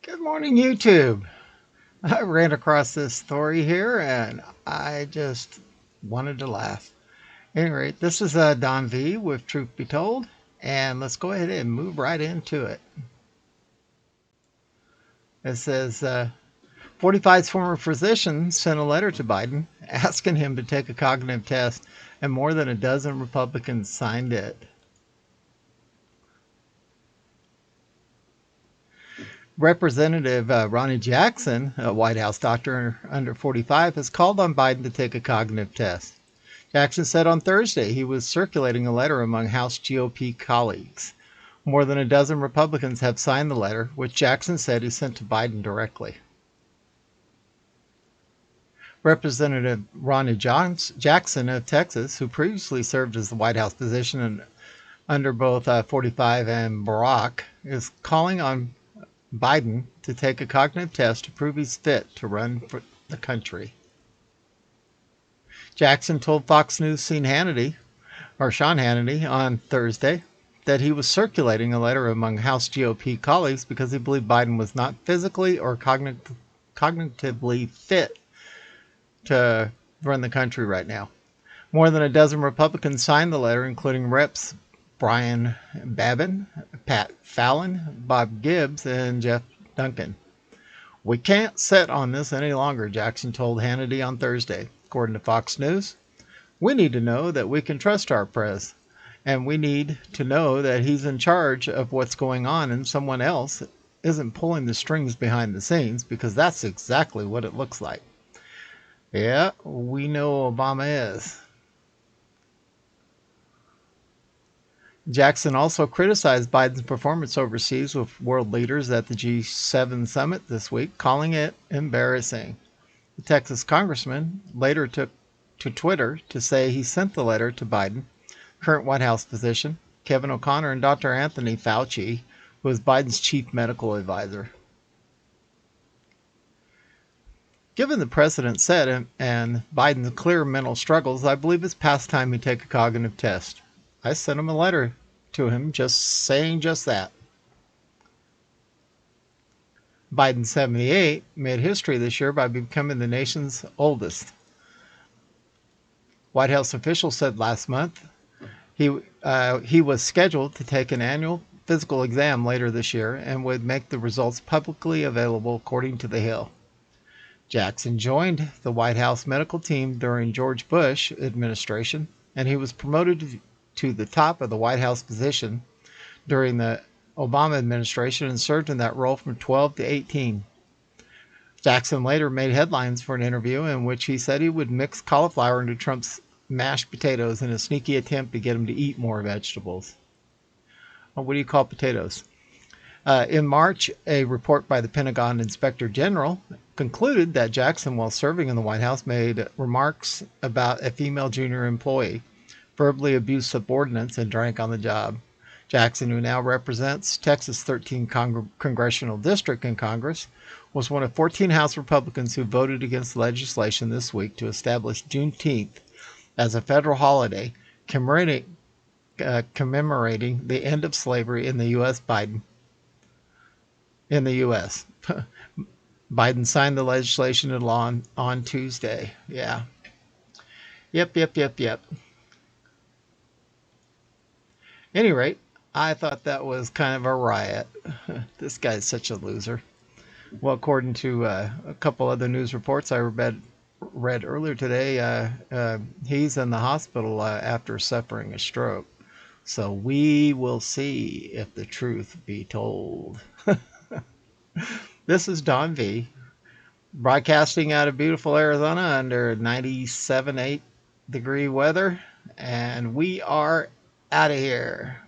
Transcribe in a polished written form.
Good morning, YouTube. I ran across this story here and I just wanted to laugh. Anyway, this is Don V with Truth Be Told, and let's go ahead and move right into it. It says 45's former physician sent a letter to Biden asking him to take a cognitive test, and more than a dozen Republicans signed it. Representative Ronny Jackson, a White House doctor under 45, has called on Biden to take a cognitive test. Jackson said on Thursday he was circulating a letter among House GOP colleagues. More than a dozen Republicans have signed the letter, which Jackson said he sent to Biden directly. Representative Ronny Jackson of Texas, who previously served as the White House physician under both 45 and Barack, is calling on Biden to take a cognitive test to prove he's fit to run for the country. Jackson told Fox News Sean Hannity on Thursday that he was circulating a letter among House GOP colleagues because he believed Biden was not physically or cognitively fit to run the country right now. More than a dozen Republicans signed the letter, including Reps Brian Babin, Pat Fallon, Bob Gibbs, and Jeff Duncan. We can't sit on this any longer, Jackson told Hannity on Thursday. According to Fox News, we need to know that we can trust our press, and we need to know that he's in charge of what's going on and someone else isn't pulling the strings behind the scenes, because that's exactly what it looks like. Yeah, we know Obama is. Jackson also criticized Biden's performance overseas with world leaders at the G7 summit this week, calling it embarrassing. The Texas congressman later took to Twitter to say he sent the letter to Biden, current White House physician, Kevin O'Connor, and Dr. Anthony Fauci, who is Biden's chief medical advisor. Given the precedent set and Biden's clear mental struggles, I believe it's past time he take a cognitive test. I sent him a letter to him just saying just that. Biden, 78, made history this year by becoming the nation's oldest. White House officials said last month he was scheduled to take an annual physical exam later this year and would make the results publicly available, according to The Hill. Jackson joined the White House medical team during George Bush administration, and he was promoted to the top of the White House position during the Obama administration and served in that role from 12 to 18. Jackson later made headlines for an interview in which he said he would mix cauliflower into Trump's mashed potatoes in a sneaky attempt to get him to eat more vegetables. Well, what do you call potatoes? In March, a report by the Pentagon Inspector General concluded that Jackson, while serving in the White House, made remarks about a female junior employee, verbally abused subordinates, and drank on the job. Jackson, who now represents Texas' 13th congressional district in Congress, was one of 14 House Republicans who voted against legislation this week to establish Juneteenth as a federal holiday commemorating the end of slavery in the U.S. Biden signed the legislation into law on Tuesday. Yeah. Yep. Any rate, I thought that was kind of a riot. This guy's such a loser. Well, according to a couple other news reports I read earlier today, he's in the hospital after suffering a stroke. So we will see if the truth be told. This is Don V, broadcasting out of beautiful Arizona under 97.8 degree weather, and we are out of here.